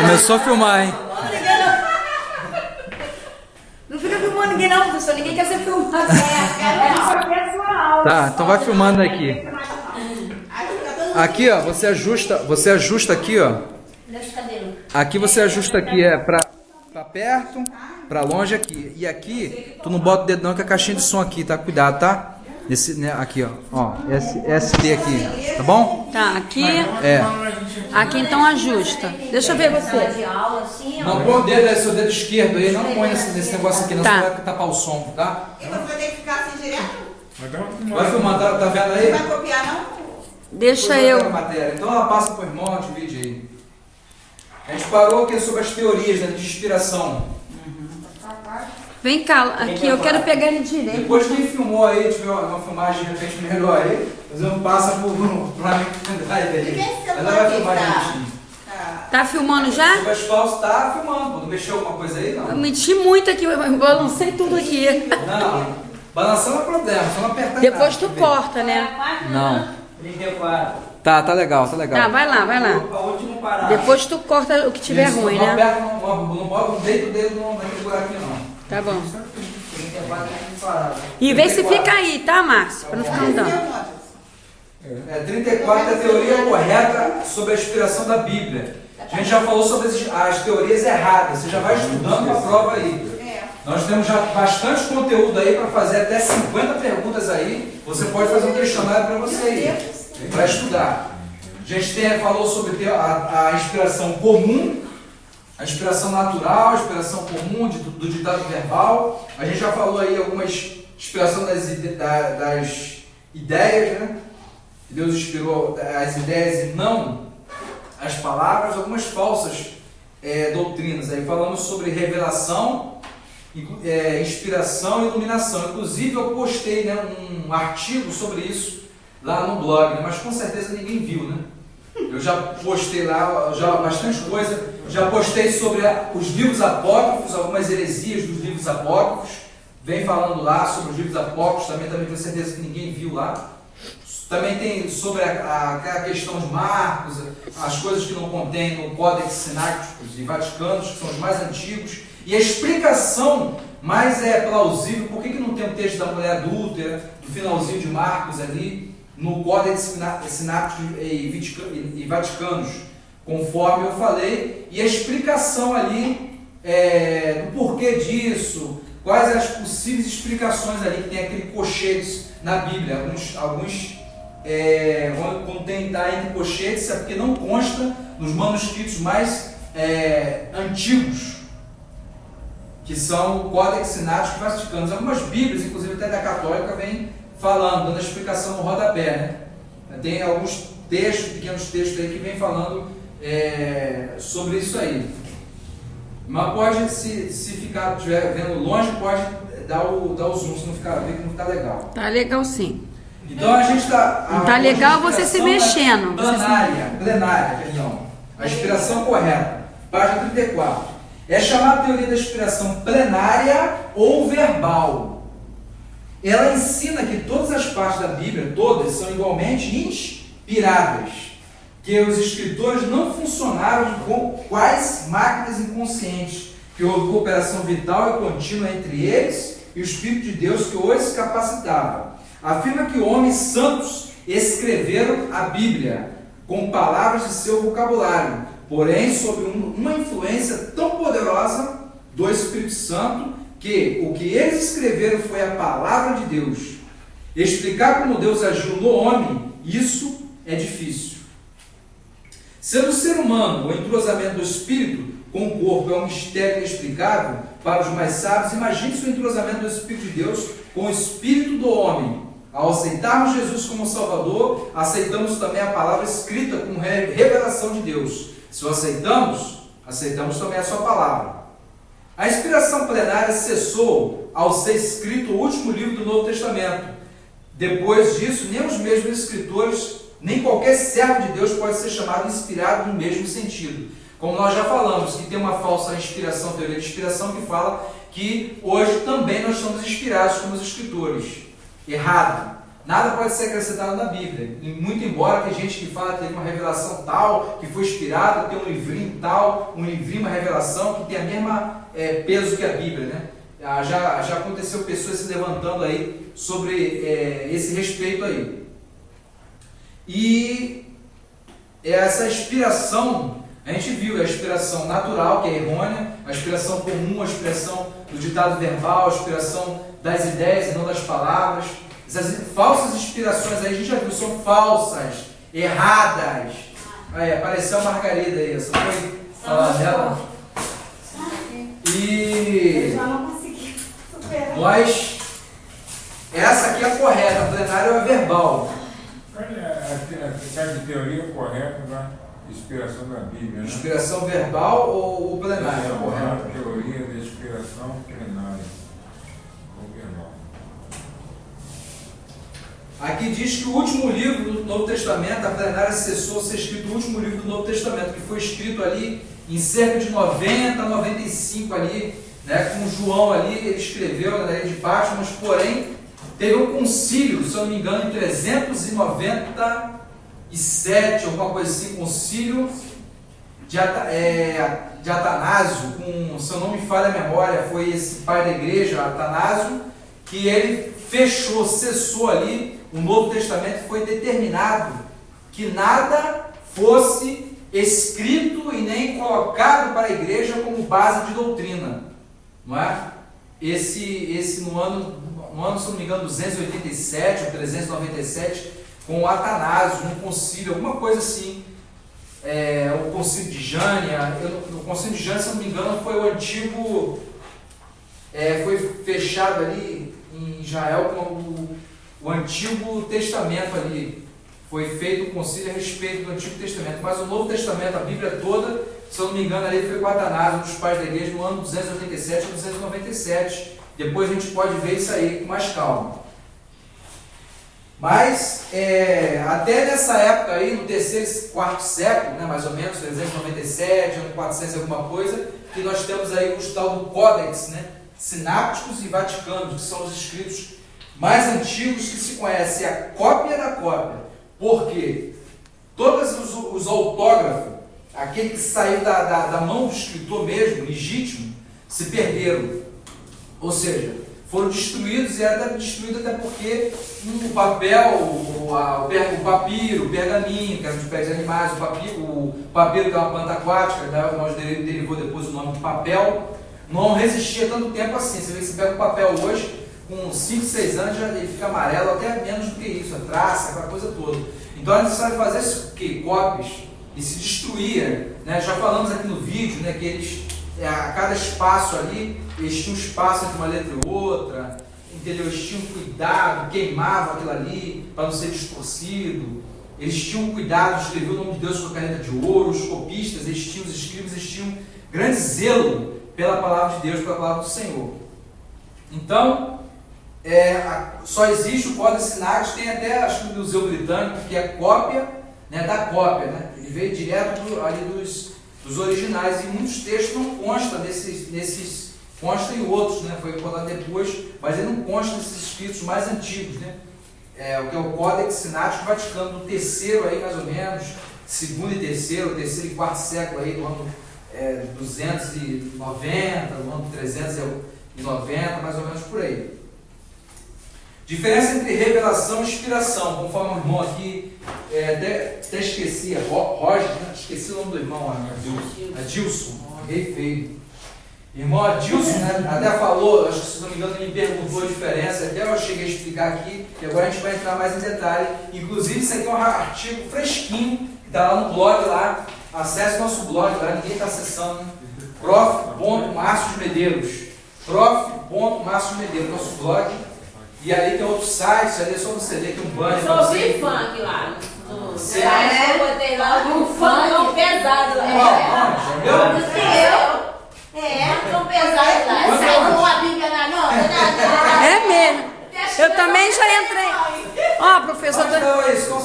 Começou a filmar, hein? Não fica filmando ninguém não, professor. Ninguém quer ser filmado. Tá, então vai filmando aqui. Aqui, ó, você ajusta aqui, ó. Aqui você ajusta aqui, pra perto, pra longe aqui. E aqui, tu não bota o dedo não, que a caixinha de som aqui, tá? Cuidado, tá? Esse, né, aqui, ó, ST aqui, tá bom? Tá, aqui. É. Aqui então ajusta. Deixa eu ver você. Não põe o dedo, é seu dedo esquerdo aí, não põe nesse negócio aqui, não, Tá. você vai tapar o som, tá? E você vai ter que ficar assim direto? Vai filmar, tá vendo aí? Não vai copiar não? Deixa Depois vai eu. pra matéria. Então ela passa pro irmão, divide aí. A gente parou aqui sobre as teorias, né, de inspiração. Vem cá, aqui, eu quero pegar ele direito. Depois quem filmou aí, tiver uma filmagem de repente melhor aí, fazer um passa pro pendrive aí. Ela vai filmar direitinho. Tá filmando já? Sobre as falsas, tá filmando, pô. Não mexeu alguma coisa aí, não? Eu meti muito aqui, eu balancei tudo aqui. Não, balançar não é problema, só não apertar em Depois nada, tu quer ver? corta, né? Não. 34. Tá legal, tá legal. Tá, vai lá, vai lá. A última parada. Depois tu corta o que tiver Isso, ruim, não né? aperta, não deita o dedo naquele buraquinho, não. Tá bom. 34 parada. E vê se fica aí, tá, Márcio? Pra não ficar andando. 34 é a teoria correta sobre a inspiração da Bíblia. A gente já falou sobre as teorias erradas, você já vai estudando a prova aí. Nós temos já bastante conteúdo aí para fazer até 50 perguntas aí. Você pode fazer um questionário para você aí, para estudar. A gente falou sobre a inspiração comum, a inspiração natural, a inspiração comum do ditado verbal. A gente já falou aí algumas inspiração das ideias, né? Deus inspirou as ideias e não as palavras, algumas falsas doutrinas. Aí falamos sobre revelação, inspiração e iluminação. Inclusive eu postei, né, um artigo sobre isso lá no blog, né, mas com certeza ninguém viu, né? Eu já postei lá bastante coisa. Já postei sobre os livros apócrifos, algumas heresias dos livros apócrifos. Vem falando lá sobre os livros apócrifos, também tenho certeza que ninguém viu lá. Também tem sobre a questão de Marcos, as coisas que não contém no Códex Sinácticos e Vaticanos, que são os mais antigos. E a explicação mais plausível, por que não tem o texto da mulher adúltera, do finalzinho de Marcos ali, no Códex Sinácticos e Vaticanos, conforme eu falei, e a explicação ali do porquê disso, quais as possíveis explicações ali, que tem aquele colchetes na Bíblia, alguns quando tem entre colchetes é porque não consta nos manuscritos mais antigos, que são o Códex Sinácticos e Vaticanos. Algumas Bíblias, inclusive até da Católica, vem falando, dando a explicação no rodapé, né? Tem alguns textos, pequenos textos aí que vem falando sobre isso aí. Mas pode, se estiver vendo longe, pode dar o zoom, se não ficar legal. Tá legal sim. Então a gente está... Não tá legal você se mexendo. Plenária, perdão. A inspiração correta. Página 34. É chamada teoria da inspiração plenária ou verbal. Ela ensina que todas as partes da Bíblia, todas, são igualmente inspiradas. Que os escritores não funcionaram com quais máquinas inconscientes, que houve cooperação vital e contínua entre eles e o Espírito de Deus que os capacitava. Afirma que homens santos escreveram a Bíblia com palavras de seu vocabulário, porém sob uma influência tão poderosa do Espírito Santo que o que eles escreveram foi a palavra de Deus. Explicar como Deus agiu no homem, isso é difícil. Sendo o ser humano o entrosamento do Espírito com o corpo é um mistério inexplicável para os mais sábios, imagine-se o entrosamento do Espírito de Deus com o Espírito do homem. Ao aceitarmos Jesus como Salvador, aceitamos também a palavra escrita como revelação de Deus. Se o aceitamos também a sua palavra. A inspiração plenária cessou ao ser escrito o último livro do Novo Testamento. Depois disso, nem os mesmos escritores, nem qualquer servo de Deus pode ser chamado inspirado no mesmo sentido. Como nós já falamos, que tem uma falsa inspiração, teoria de inspiração, que fala que hoje também nós somos inspirados como os escritores. Errado. nada pode ser acrescentado na Bíblia. E muito embora tem gente que fala que teve uma revelação tal, que foi inspirado, tem um livrinho tal, um livrinho, uma revelação que tem a mesma peso que a Bíblia, né? Já aconteceu pessoas se levantando aí sobre esse respeito aí. E essa inspiração, a gente viu a inspiração natural, que é errônea, a inspiração comum, a inspiração do ditado verbal, a inspiração das ideias e não das palavras. Essas falsas inspirações aí, a gente já viu, são falsas, erradas. Aí, apareceu a Margarida aí, só foi falar dela. E Eu já não consegui superar. nós, essa aqui é a correta, a plenária é a verbal. Qual é a certa teoria correta da inspiração da Bíblia, né? Inspiração verbal ou plenária? É Correta. a teoria da inspiração plenária. Ou verbal. Aqui diz que o último livro do Novo Testamento, a plenária cessou a ser escrito o último livro do Novo Testamento, que foi escrito ali em cerca de 90 a 95 ali, né, com João ali, ele escreveu na ilha de Patmos, porém teve um concílio, se eu não me engano, em 397, alguma coisa assim, concílio de Atanásio, se eu não me falha a memória, foi esse pai da igreja, Atanásio, que ele fechou, cessou ali, o Novo Testamento foi determinado que nada fosse escrito e nem colocado para a igreja como base de doutrina, não é? Esse no ano, se não me engano, 287 ou 397, com o Atanásio, um concílio, alguma coisa assim, o concílio de Jânia. O concílio de Jânia, se não me engano, foi o antigo, foi fechado ali em Israel com o Antigo Testamento ali. Foi feito um concílio a respeito do Antigo Testamento, mas o Novo Testamento, a Bíblia toda, se eu não me engano, ali foi com Atanásio, um dos pais da igreja, no ano 287 ou 297. Depois a gente pode ver isso aí com mais calma. Mas, até nessa época aí, no terceiro e quarto século, né, mais ou menos, 397, ano 400 alguma coisa, que nós temos aí os tal do Códex, né, Sinápticos e Vaticanos, que são os escritos mais antigos que se conhece, a cópia da cópia. Porque todos os autógrafos, aquele que saiu da mão do escritor mesmo, legítimo, se perderam. Ou seja, foram destruídos, e era destruído até porque o papel, o papiro, o pergaminho, que era de pés de animais, o papiro, que é uma planta aquática, nós derivou depois o nome de papel, não resistia tanto tempo assim. Você vê que você pega o papel hoje, com 5, 6 anos já ele fica amarelo, até menos do que isso, a traça, aquela coisa toda. Então é necessário fazer cópias e se destruía, né? Já falamos aqui no vídeo, né, que eles, a cada espaço ali, eles tinham um espaço entre uma letra e outra, entendeu? Eles tinham cuidado, queimavam aquilo ali para não ser distorcido. Eles tinham cuidado de escrever o nome de Deus com a caneta de ouro. Os copistas, os escribas, eles tinham grande zelo pela palavra de Deus, pela palavra do Senhor. Então, só existe o Códice Sináptico, tem até, acho que no Museu Britânico, que é cópia, né, da cópia, né? Ele veio direto ali dos originais, e muitos textos não constam nesses consta em outros, né? Foi contado depois, mas ele não consta nesses escritos mais antigos, né? O que é o Códex Sináptico Vaticano, do terceiro aí, mais ou menos, segundo e terceiro e quarto século aí, do ano 290, do ano 390, mais ou menos por aí. Diferença entre revelação e inspiração, conforme o irmão aqui, até esqueci, Roger, né? Esqueci o nome do irmão, Adilson, rei feio. Irmão Adilson, né, até falou, acho que se não me engano, ele me perguntou a diferença, até eu cheguei a explicar aqui, e agora a gente vai entrar mais em detalhe. Inclusive, isso aqui é um artigo fresquinho, que está lá no blog, lá, acesse o nosso blog, lá ninguém está acessando, né? prof.marciosmedeiros, nosso blog. E ali tem outros sites, ali é só você ler, tem um banner. Eu só ouvi funk lá. Eu botei lá um funk pesado. Tão pesado lá. Sai com a Bíblia na mão. É mesmo. Eu também já entrei. Ó, professor,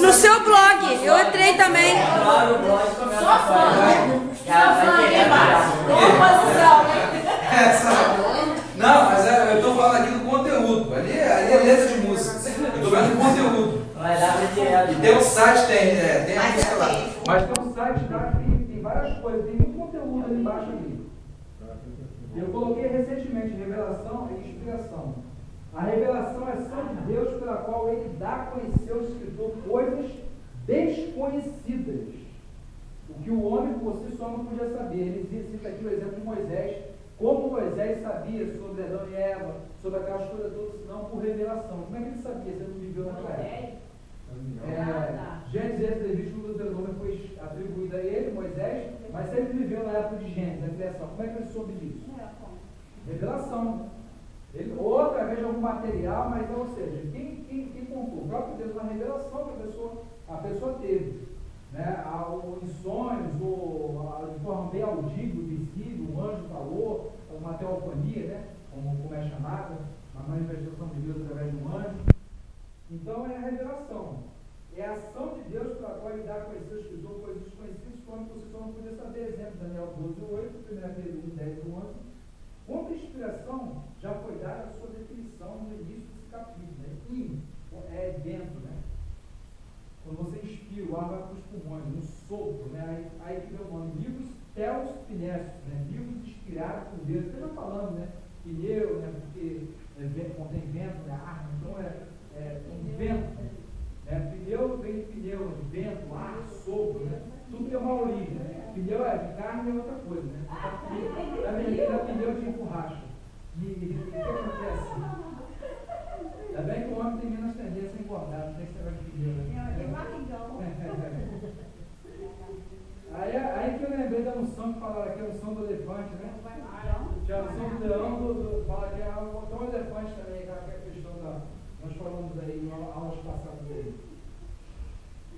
no seu blog, eu entrei também. Só funk. Só funk embaixo. Oposição, né? Não, mas eu estou falando aqui do conteúdo. Ali é letra de música. Eu estou vendo o conteúdo. site tem a Mas música lá. assim, Mas tem um site lá que tem várias coisas, tem muito conteúdo ali embaixo ali. Eu coloquei recentemente revelação e inspiração. A revelação é a ação de Deus pela qual ele dá a conhecer ao escritor coisas desconhecidas. O que o homem por si só não podia saber. Ele cita aqui o exemplo de Moisés, como Moisés sabia sobre Adão e Eva, sobre aquelas coisas todas, não por revelação. Como é que ele sabia se ele não viveu naquela época? Gênesis, Êxodo, Levítico, Deuteronômio foi atribuído a ele, Moisés, mas se ele viveu na época de Gênesis, da criação, como é que ele soube disso? Revelação. Ou através de algum material, mas, ou seja, quem contou? O próprio Deus, uma revelação que a pessoa teve. Né? Em sonhos, ou de forma bem audível, visível, um anjo falou, uma teofania, né? como é chamada, uma manifestação de Deus através de um anjo. Então é a revelação. É a ação de Deus pela qual ele dá a conhecer o escritor coisas desconhecidas, como você só não podia saber. Exemplo, Daniel 12:8, 1 Pedro 1:10-11. Quanto a inspiração já foi dada a sua definição no início desse capítulo. Né? É evento, né? Quando você inspira, o ar vai para os pulmões, um sopro, né? Aí que deu o nome, livros teos pinestos, né? Livros inspirados por Deus. Você está falando, né? Pneu, né? Porque contém vento, né? Ar, então um vento. Né? Pneu vem de pneu, de vento, ar, sopro, né? Tudo tem uma origem. Né? Pneu é de carne e outra coisa, né? Pneu de borracha. E o que acontece? Ainda bem que o homem tem menos tendência a engordar, não tem que ser de pneu. Aí que eu lembrei da unção que falaram aqui, a unção do elefante, né? A unção do leão, fala que é um elefante também, que é a questão da. Nós falamos aí em aulas passadas aí.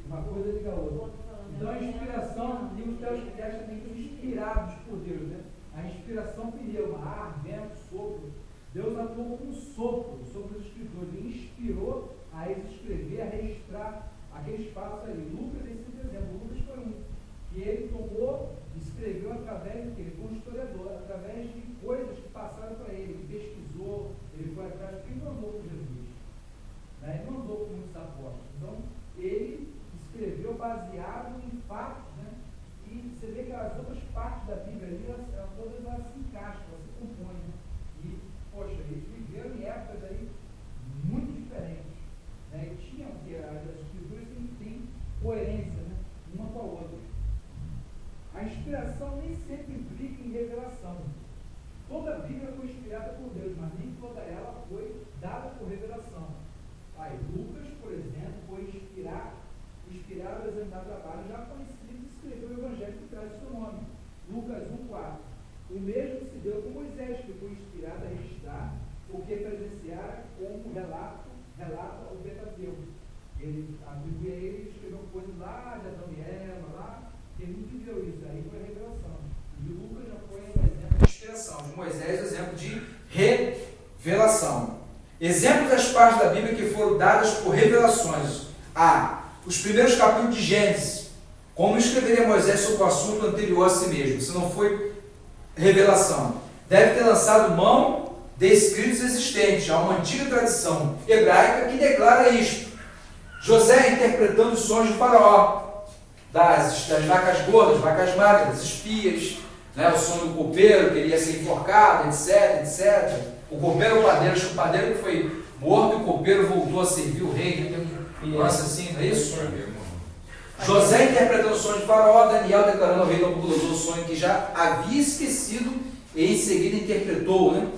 Uma coisa liga a outra. Então a inspiração, livros teológicos também são inspirados por Deus, né? A inspiração pneu, ar, vento, sopro. Deus atuou com um sopro sobre os escritores. Ele inspirou a eles escrever, a registrar aquele espaço ali. Lucas é esse exemplo. Lucas foi um. Que ele tomou, escreveu através de quê? Ele foi um historiador, através de coisas que passaram para ele. Ele pesquisou, ele foi atrás, porque ele não andou com Jesus. Né? Ele não andou com muitos apóstolos. Então, ele escreveu baseado em fatos, né? E você vê que as outras partes da Bíblia ali, todas elas se encaixam, elas se compõem. Né? E, poxa, eles viveram em épocas aí muito diferentes. Né? E tinham que as escrituras têm coerência, né? Uma com a outra. A inspiração nem sempre implica em revelação. Toda a Bíblia foi inspirada por Deus, mas nem toda ela foi dada por revelação. Aí, Lucas, por exemplo, foi inspirado a examinar trabalho já conhecido e escreveu o Evangelho que traz o seu nome. Lucas 1:4. O mesmo se deu com Moisés, que foi inspirado a registrar o que presenciara como relata o Pentateuco. Ele atribui a ele, escreveu coisas lá de Adão e Eva, lá, que ele não viveu isso, aí foi a revelação. E o Lucas já foi um exemplo de inspiração, de Moisés, exemplo de revelação. Exemplos das partes da Bíblia que foram dadas por revelações. Os primeiros capítulos de Gênesis. Como escreveria Moisés sobre o assunto anterior a si mesmo? Se não foi revelação. Deve ter lançado mão de escritos existentes. Há uma antiga tradição hebraica que declara isto. José interpretando os sonhos de Faraó. Das vacas gordas, vacas magras, das espias. Né? O sonho do copeiro, que iria ser enforcado, etc. O copeiro ou o padeiro, acho que o padeiro que foi morto e o copeiro voltou a servir o rei. Nossa, assim, não é isso? José interpretando o sonho de Faraó, Daniel declarando ao rei Nabucodonosor o sonho que já havia esquecido e em seguida interpretou, né?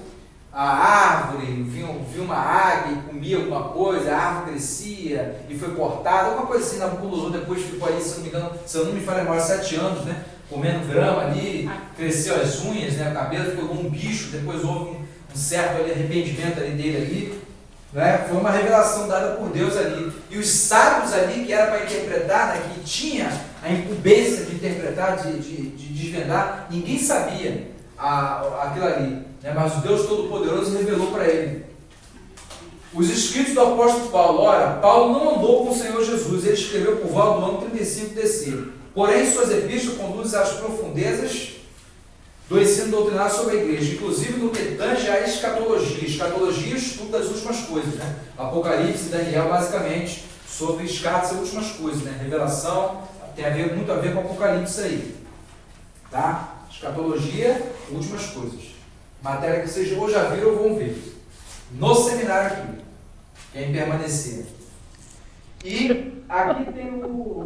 A árvore, viu uma águia e comia alguma coisa, a árvore crescia e foi cortada, alguma coisa assim. Nabucodonosor depois ficou aí, se eu não me falha mais, 7 anos, né? Comendo grama ali, cresceu as unhas, né? O cabelo ficou como um bicho, depois houve um certo ali, arrependimento ali dele ali. Né? Foi uma revelação dada por Deus ali. E os sábios ali, que era para interpretar, né? Que tinha a incumbência de interpretar, de desvendar, ninguém sabia aquilo ali. Né? Mas o Deus Todo-Poderoso revelou para ele. Os escritos do apóstolo Paulo. Ora, Paulo não andou com o Senhor Jesus, ele escreveu por volta do ano 35 DC. Porém, suas epístolas conduzem às profundezas do ensino doutrinário sobre a igreja, inclusive no que tange à escatologia. Escatologia é o estudo das últimas coisas, né? Apocalipse e Daniel, basicamente, sobre escates e últimas coisas, né? Revelação, tem muito a ver com Apocalipse aí. Tá? Escatologia, últimas coisas. Matéria que vocês ou já viram ou vão ver. No seminário aqui. Quem permanecer. E aqui tem o